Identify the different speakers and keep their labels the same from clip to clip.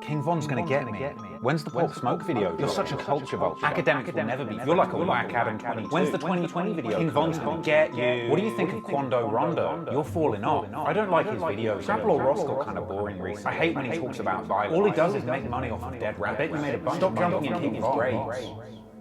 Speaker 1: King Von's gonna get me. When's the Pop Smoke video? You're such a culture vulture. Academics will never be. You're like a whack Adam 22. When's the 2020 video? King Von's gonna get you. What do you think of Quando Rondo? You're falling off. I don't like his videos. Grapple Ross got kind of boring recently. I hate when he talks about violence. All he does is make money off of dead rap. I bet you made a bunch. Stop jumping in King's grades.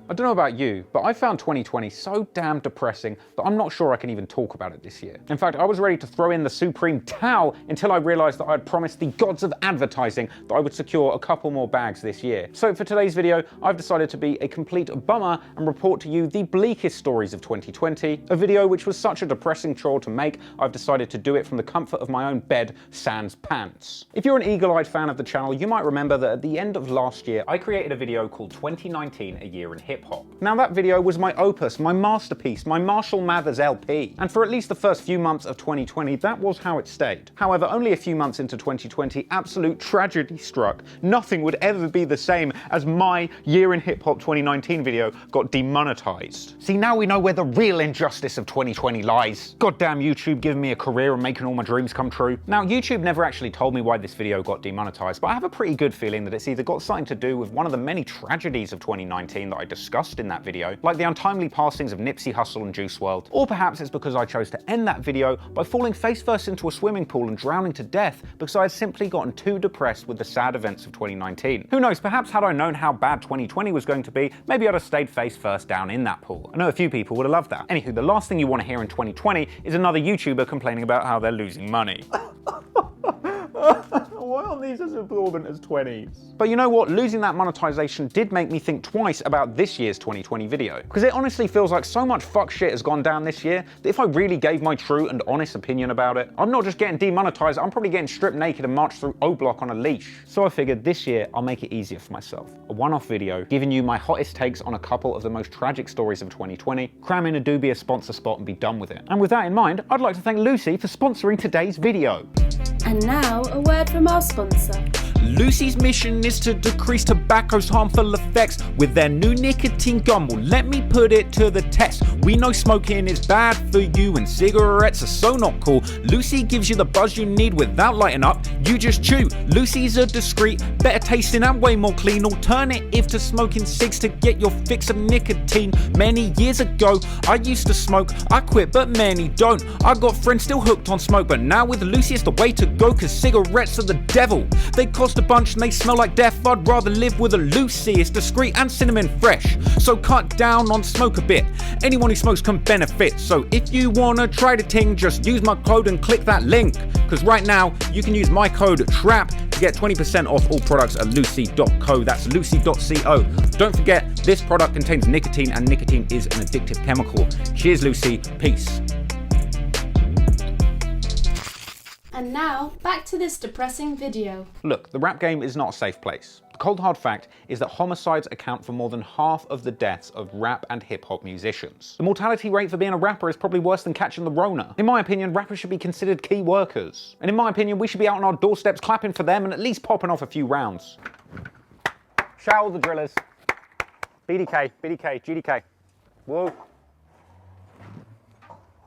Speaker 1: I don't know about you, but I found 2020 so damn depressing that I'm not sure I can even talk about it this year. In fact, I was ready to throw in the supreme towel until I realized that I had promised the gods of advertising that I would secure a couple more bags this year. So for today's video, I've decided to be a complete bummer and report to you the bleakest stories of 2020. A video which was such a depressing chore to make, I've decided to do it from the comfort of my own bed, sans pants. If you're an eagle-eyed fan of the channel, you might remember that at the end of last year, I created a video called 2019, A Year in Hip Hop. Now that video was my opus, my masterpiece, my Marshall Mathers LP. And for at least the first few months of 2020, that was how it stayed. However, only a few months into 2020, absolute tragedy struck. Nothing would ever be the same as my Year in Hip Hop 2019 video got demonetized. See, now we know where the real injustice of 2020 lies. Goddamn YouTube giving me a career and making all my dreams come true. Now, YouTube never actually told me why this video got demonetized, but I have a pretty good feeling that it's either got something to do with one of the many tragedies of 2019 that I discussed in that video, like the untimely passings of Nipsey Hussle and Juice WRLD, or perhaps it's because I chose to end that video by falling face first into a swimming pool and drowning to death because I had simply gotten too depressed with the sad events of 2019. Who knows, perhaps had I known how bad 2020 was going to be, maybe I'd have stayed face first down in that pool. I know a few people would have loved that. Anywho, the last thing you want to hear in 2020 is another YouTuber complaining about how they're losing money. Why aren't these as absorbent as 20s? But you know what? Losing that monetization did make me think twice about this year's 2020 video. Because it honestly feels like so much fuck shit has gone down this year that if I really gave my true and honest opinion about it, I'm not just getting demonetized, I'm probably getting stripped naked and marched through O-Block on a leash. So I figured this year I'll make it easier for myself. A one-off video giving you my hottest takes on a couple of the most tragic stories of 2020, cram in a dubious sponsor spot and be done with it. And with that in mind, I'd like to thank Lucy for sponsoring today's video.
Speaker 2: And now, a word from our sponsor.
Speaker 3: Lucy's mission is to decrease tobacco's harmful effects with their new nicotine gum. Well, let me put it to the test. We know smoking is bad for you and cigarettes are so not cool. Lucy gives you the buzz you need without lighting up. You just chew. Lucy's a discreet, better tasting and way more clean alternative to smoking cigs to get your fix of nicotine. Many years ago, I used to smoke. I quit, but many don't. I got friends still hooked on smoke, but now with Lucy it's the way to go, cause cigarettes are the devil. They cost a bunch and they smell like death. I'd rather live with a Lucy. It's discreet and cinnamon fresh, so cut down on smoke a bit. Anyone who smokes can benefit, so if you wanna try the ting, just use my code and click that link, cause right now you can use my code TRAP to get 20% off all products at lucy.co. That's lucy.co. Don't forget, this product contains nicotine and nicotine is an addictive chemical. Cheers Lucy, peace.
Speaker 2: And now, back to this depressing video.
Speaker 1: Look, the rap game is not a safe place. The cold hard fact is that homicides account for more than half of the deaths of rap and hip hop musicians. The mortality rate for being a rapper is probably worse than catching the Rona. In my opinion, rappers should be considered key workers. And in my opinion, we should be out on our doorsteps clapping for them and at least popping off a few rounds. Shout out all the drillers. BDK, GDK. Whoa.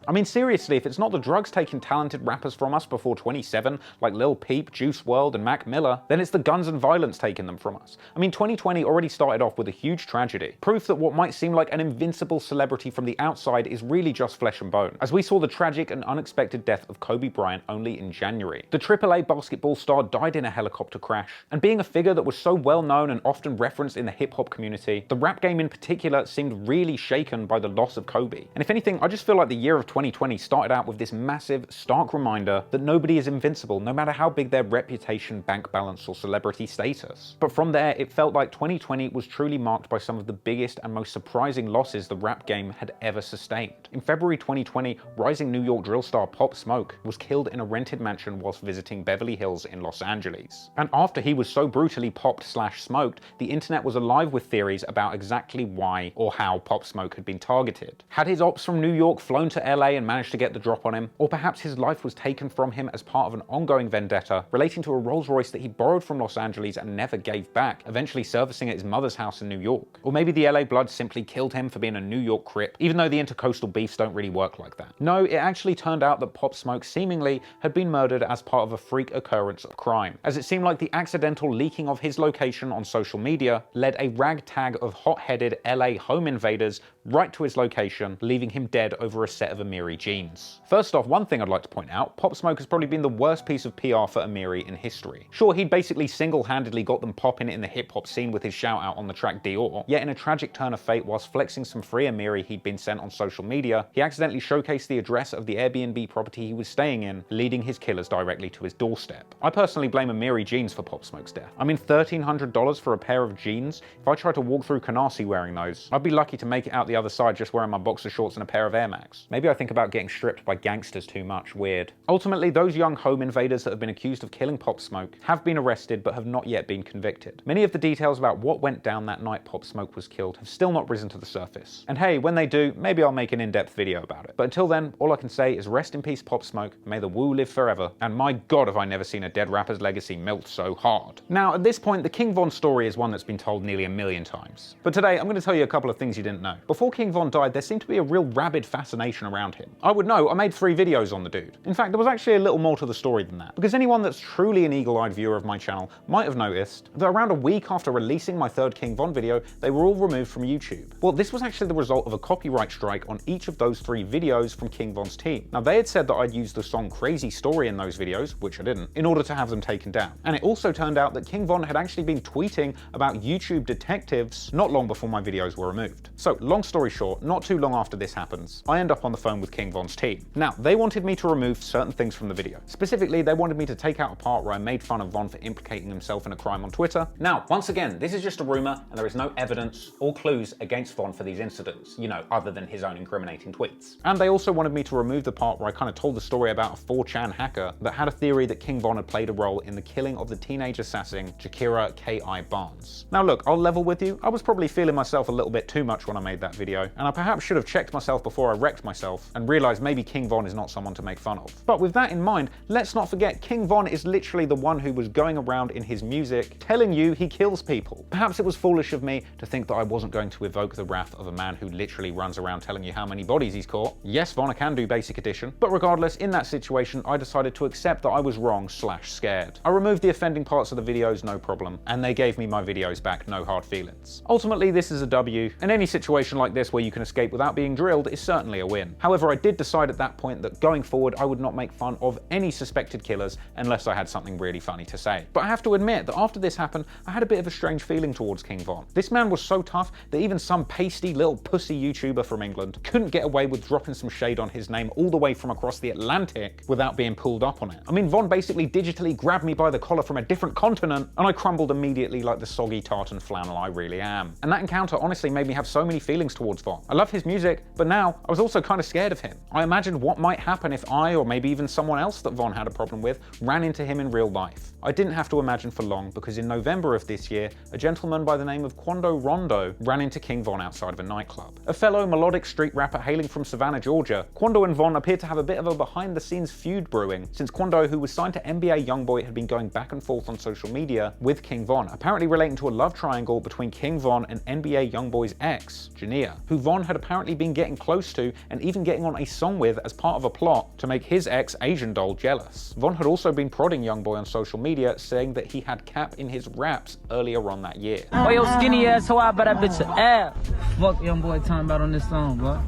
Speaker 1: I mean, seriously, if it's not the drugs taking talented rappers from us before 27, like Lil Peep, Juice WRLD, and Mac Miller, then it's the guns and violence taking them from us. I mean, 2020 already started off with a huge tragedy. Proof that what might seem like an invincible celebrity from the outside is really just flesh and bone, as we saw the tragic and unexpected death of Kobe Bryant only in January. The AAA basketball star died in a helicopter crash, and being a figure that was so well known and often referenced in the hip-hop community, the rap game in particular seemed really shaken by the loss of Kobe. And if anything, I just feel like the year of 2020 started out with this massive, stark reminder that nobody is invincible, no matter how big their reputation, bank balance, or celebrity status. But from there, it felt like 2020 was truly marked by some of the biggest and most surprising losses the rap game had ever sustained. In February 2020, rising New York drill star Pop Smoke was killed in a rented mansion whilst visiting Beverly Hills in Los Angeles. And after he was so brutally popped/smoked, the internet was alive with theories about exactly why or how Pop Smoke had been targeted. Had his ops from New York flown to LA LA and managed to get the drop on him, or perhaps his life was taken from him as part of an ongoing vendetta relating to a Rolls Royce that he borrowed from Los Angeles and never gave back, eventually servicing at his mother's house in New York. Or maybe the LA Bloods simply killed him for being a New York Crip, even though the intercoastal beefs don't really work like that. No, it actually turned out that Pop Smoke seemingly had been murdered as part of a freak occurrence of crime, as it seemed like the accidental leaking of his location on social media led a ragtag of hot-headed LA home invaders right to his location, leaving him dead over a set of Amiri jeans. First off, one thing I'd like to point out, Pop Smoke has probably been the worst piece of PR for Amiri in history. Sure, he'd basically single-handedly got them popping in the hip-hop scene with his shout-out on the track Dior, yet in a tragic turn of fate, whilst flexing some free Amiri he'd been sent on social media, he accidentally showcased the address of the Airbnb property he was staying in, leading his killers directly to his doorstep. I personally blame Amiri jeans for Pop Smoke's death. I mean, $1,300 for a pair of jeans? If I tried to walk through Canarsie wearing those, I'd be lucky to make it out the other side just wearing my boxer shorts and a pair of Air Max. Maybe I think about getting stripped by gangsters too much. Weird. Ultimately, those young home invaders that have been accused of killing Pop Smoke have been arrested but have not yet been convicted. Many of the details about what went down that night Pop Smoke was killed have still not risen to the surface. And hey, when they do, maybe I'll make an in-depth video about it. But until then, all I can say is rest in peace Pop Smoke, may the woo live forever, and my god have I never seen a dead rapper's legacy milked so hard. Now, at this point, the King Von story is one that's been told nearly 1,000,000 times. But today, I'm going to tell you a couple of things you didn't know. Before King Von died, there seemed to be a real rabid fascination around him. I would know, I made 3 videos on the dude. In fact, there was actually a little more to the story than that, because anyone that's truly an eagle-eyed viewer of my channel might have noticed that around a week after releasing my 3rd King Von video, they were all removed from YouTube. Well, this was actually the result of a copyright strike on each of those 3 videos from King Von's team. Now, they had said that I'd used the song Crazy Story in those videos, which I didn't, in order to have them taken down. And it also turned out that King Von had actually been tweeting about YouTube detectives not long before my videos were removed. So, long story short, not too long after this happens, I end up on the phone with King Von's team. Now, they wanted me to remove certain things from the video. Specifically, they wanted me to take out a part where I made fun of Von for implicating himself in a crime on Twitter. Now, once again, this is just a rumor and there is no evidence or clues against Von for these incidents, you know, other than his own incriminating tweets. And they also wanted me to remove the part where I kind of told the story about a 4chan hacker that had a theory that King Von had played a role in the killing of the teenage assassin Jakira K.I. Barnes. Now look, I'll level with you, I was probably feeling myself a little bit too much when I made that video, and I perhaps should have checked myself before I wrecked myself and realized maybe King Von is not someone to make fun of. But with that in mind, let's not forget King Von is literally the one who was going around in his music telling you he kills people. Perhaps it was foolish of me to think that I wasn't going to evoke the wrath of a man who literally runs around telling you how many bodies he's caught. Yes, Von, I can do basic addition, but regardless, in that situation, I decided to accept that I was wrong / scared. I removed the offending parts of the videos, no problem, and they gave me my videos back, no hard feelings. Ultimately, this is a W, and any situation like this where you can escape without being drilled is certainly a win. However, I did decide at that point that going forward, I would not make fun of any suspected killers unless I had something really funny to say. But I have to admit that after this happened, I had a bit of a strange feeling towards King Von. This man was so tough that even some pasty little pussy YouTuber from England couldn't get away with dropping some shade on his name all the way from across the Atlantic without being pulled up on it. I mean, Von basically digitally grabbed me by the collar from a different continent, and I crumbled immediately like the soggy tartan flannel I really am. And that encounter honestly made me have so many feelings towards Von. I love his music, but now I was also kind of scared of him. I imagined what might happen if I, or maybe even someone else that Von had a problem with, ran into him in real life. I didn't have to imagine for long, because in November of this year, a gentleman by the name of Quando Rondo ran into King Von outside of a nightclub. A fellow melodic street rapper hailing from Savannah, Georgia, Quando and Von appeared to have a bit of a behind-the-scenes feud brewing, since Quando, who was signed to NBA YoungBoy, had been going back and forth on social media with King Von, apparently relating to a love triangle between King Von and NBA YoungBoy's ex, Jania, who Von had apparently been getting close to and even getting on a song with as part of a plot to make his ex Asian doll jealous. Von had also been prodding YoungBoy on social media, saying that he had cap in his raps earlier on that year.
Speaker 4: Oh, yo, skinny ass, so I bet that bitch ass. Fuck YoungBoy talking about on this song, bro.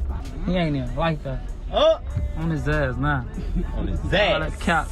Speaker 4: He ain't even like that. Oh! On his ass, nah. On his ass. All that cap.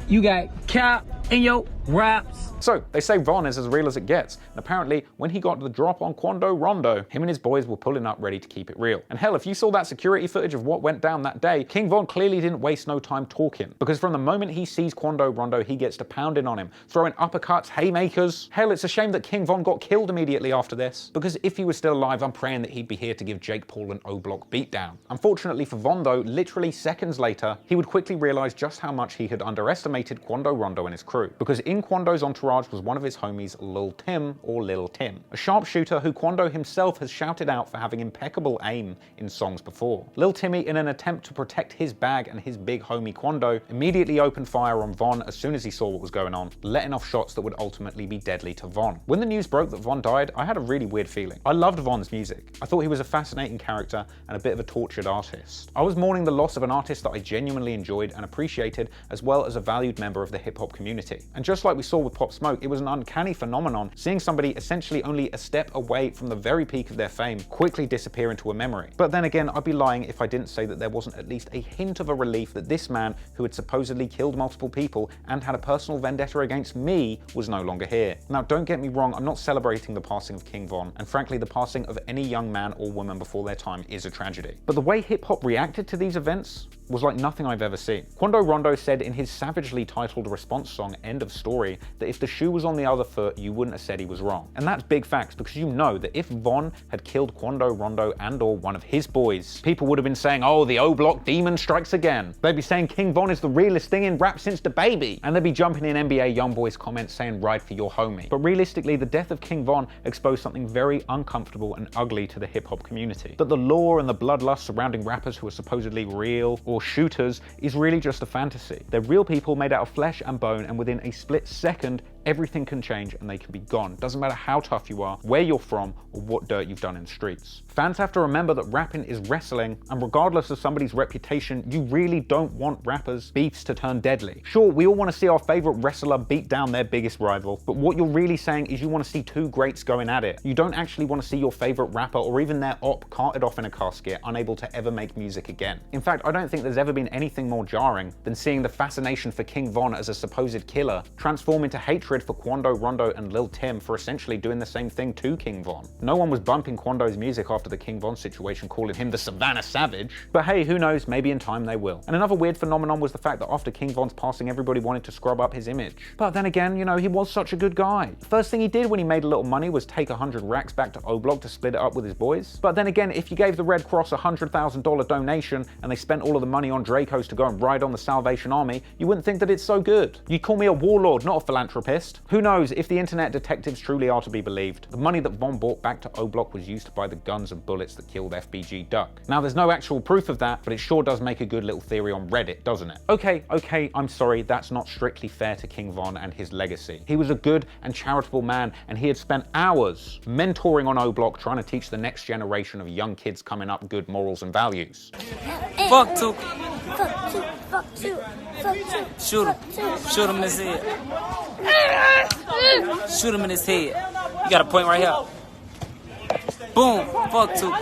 Speaker 4: You got cap in your raps.
Speaker 1: So, they say Von is as real as it gets, and apparently, when he got the drop on Quando Rondo, him and his boys were pulling up ready to keep it real. And hell, if you saw that security footage of what went down that day, King Von clearly didn't waste no time talking, because from the moment he sees Quando Rondo, he gets to pounding on him, throwing uppercuts, haymakers. Hell, it's a shame that King Von got killed immediately after this, because if he was still alive, I'm praying that he'd be here to give Jake Paul an O-block beatdown. Unfortunately for Von though, literally seconds later, he would quickly realize just how much he had underestimated Quando Rondo and his crew, because in in Quando's entourage was one of his homies, Lil Tim, or Lil Tim, a sharpshooter who Quando himself has shouted out for having impeccable aim in songs before. Lil Timmy, in an attempt to protect his bag and his big homie Quando, immediately opened fire on Von as soon as he saw what was going on, letting off shots that would ultimately be deadly to Von. When the news broke that Von died, I had a really weird feeling. I loved Von's music. I thought he was a fascinating character and a bit of a tortured artist. I was mourning the loss of an artist that I genuinely enjoyed and appreciated, as well as a valued member of the hip-hop community. And just like we saw with Pop Smoke, it was an uncanny phenomenon seeing somebody essentially only a step away from the very peak of their fame quickly disappear into a memory. But then again, I'd be lying if I didn't say that there wasn't at least a hint of a relief that this man, who had supposedly killed multiple people and had a personal vendetta against me, was no longer here. Now, don't get me wrong, I'm not celebrating the passing of King Von, and frankly, the passing of any young man or woman before their time is a tragedy. But the way hip-hop reacted to these events was like nothing I've ever seen. Quando Rondo said in his savagely titled response song, End of Story, that if the shoe was on the other foot, you wouldn't have said he was wrong. And that's big facts, because you know that if Von had killed Quando Rondo and or one of his boys, people would have been saying, oh, the O-Block demon strikes again. They'd be saying King Von is the realest thing in rap since the baby. And they'd be jumping in NBA Youngboy's comments saying ride for your homie. But realistically, the death of King Von exposed something very uncomfortable and ugly to the hip-hop community. That the lore and the bloodlust surrounding rappers who are supposedly real or shooters is really just a fantasy. They're real people made out of flesh and bone, and within a split second, everything can change and they can be gone. Doesn't matter how tough you are, where you're from, or what dirt you've done in the streets. Fans have to remember that rapping is wrestling, and regardless of somebody's reputation, you really don't want rappers' beefs to turn deadly. Sure, we all want to see our favorite wrestler beat down their biggest rival, but what you're really saying is you want to see two greats going at it. You don't actually want to see your favorite rapper or even their op carted off in a casket, unable to ever make music again. In fact, I don't think there's ever been anything more jarring than seeing the fascination for King Von as a supposed killer transform into hatred for Quando Rondo and Lil Tim for essentially doing the same thing to King Von. No one was bumping Quando's music after the King Von situation, calling him the Savannah Savage. But hey, who knows, maybe in time they will. And another weird phenomenon was the fact that after King Von's passing, everybody wanted to scrub up his image. But then again, you know, he was such a good guy. The first thing he did when he made a little money was take 100 racks back to O-Block to split it up with his boys. But then again, if you gave the Red Cross a $100,000 donation and they spent all of the money on Dracos to go and ride on the Salvation Army, you wouldn't think that it's so good. You'd call me a warlord, not a philanthropist. Who knows, if the internet detectives truly are to be believed, the money that Von brought back to O-Block was used to buy the guns and bullets that killed FBG Duck. Now, there's no actual proof of that, but it sure does make a good little theory on Reddit, doesn't it? Okay, I'm sorry, that's not strictly fair to King Von and his legacy. He was a good and charitable man, and he had spent hours mentoring on O-Block trying to teach the next generation of young kids coming up good morals and values.
Speaker 4: Fuck two.
Speaker 5: Fuck two. Fuck two. Fuck two.
Speaker 4: Shoot him. Shoot him in his head. Shoot him in his head. You got a point right here. Boom. Fuck two.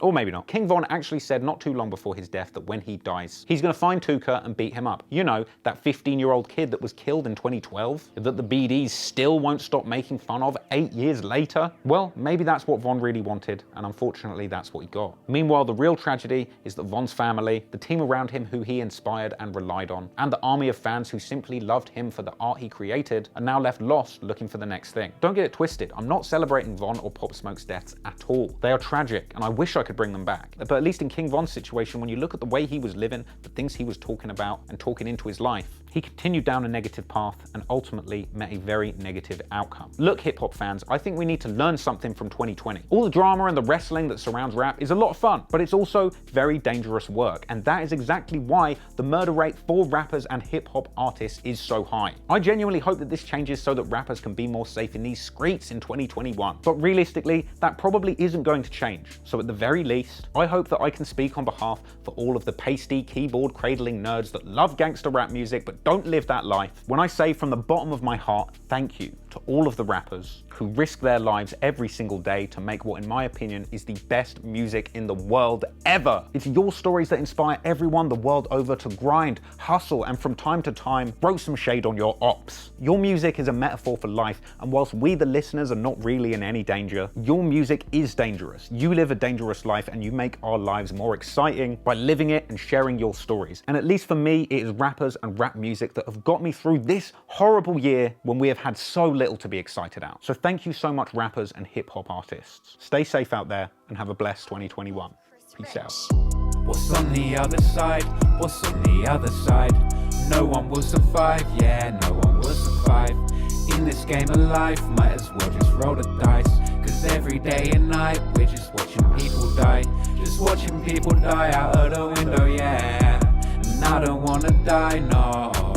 Speaker 1: Or maybe not. King Von actually said not too long before his death that when he dies, he's gonna find Tuka and beat him up. You know, that 15-year-old kid that was killed in 2012, that the BDs still won't stop making fun of 8 years later. Well, maybe that's what Von really wanted, and unfortunately that's what he got. Meanwhile, the real tragedy is that Von's family, the team around him who he inspired and relied on, and the army of fans who simply loved him for the art he created, are now left lost looking for the next thing. Don't get it twisted, I'm not celebrating Von or Pop Smoke's deaths at all. They are tragic, and I wish I could bring them back. But at least in King Von's situation, when you look at the way he was living, the things he was talking about and talking into his life, he continued down a negative path and ultimately met a very negative outcome. Look, hip-hop fans, I think we need to learn something from 2020. All the drama and the wrestling that surrounds rap is a lot of fun, but it's also very dangerous work, and that is exactly why the murder rate for rappers and hip-hop artists is so high. I genuinely hope that this changes so that rappers can be more safe in these streets in 2021. But realistically, that probably isn't going to change. So at the very least, I hope that I can speak on behalf for all of the pasty, keyboard cradling nerds that love gangster rap music but don't live that life, when I say from the bottom of my heart, thank you to all of the rappers who risk their lives every single day to make what, in my opinion, is the best music in the world ever. It's your stories that inspire everyone the world over to grind, hustle, and from time to time, throw some shade on your ops. Your music is a metaphor for life, and whilst we, the listeners, are not really in any danger, your music is dangerous. You live a dangerous life, and you make our lives more exciting by living it and sharing your stories. And at least for me, it is rappers and rap music that have got me through this horrible year when we have had so little to be excited about. So thank you so much, rappers and hip-hop artists. Stay safe out there and have a blessed 2021. Peace out.
Speaker 3: What's on the other side? What's on the other side? No one will survive, yeah, no one will survive. In this game of life, might as well just roll the dice. Cause every day and night, we're just watching people die. Just watching people die out of the window, yeah. And I don't wanna die, no.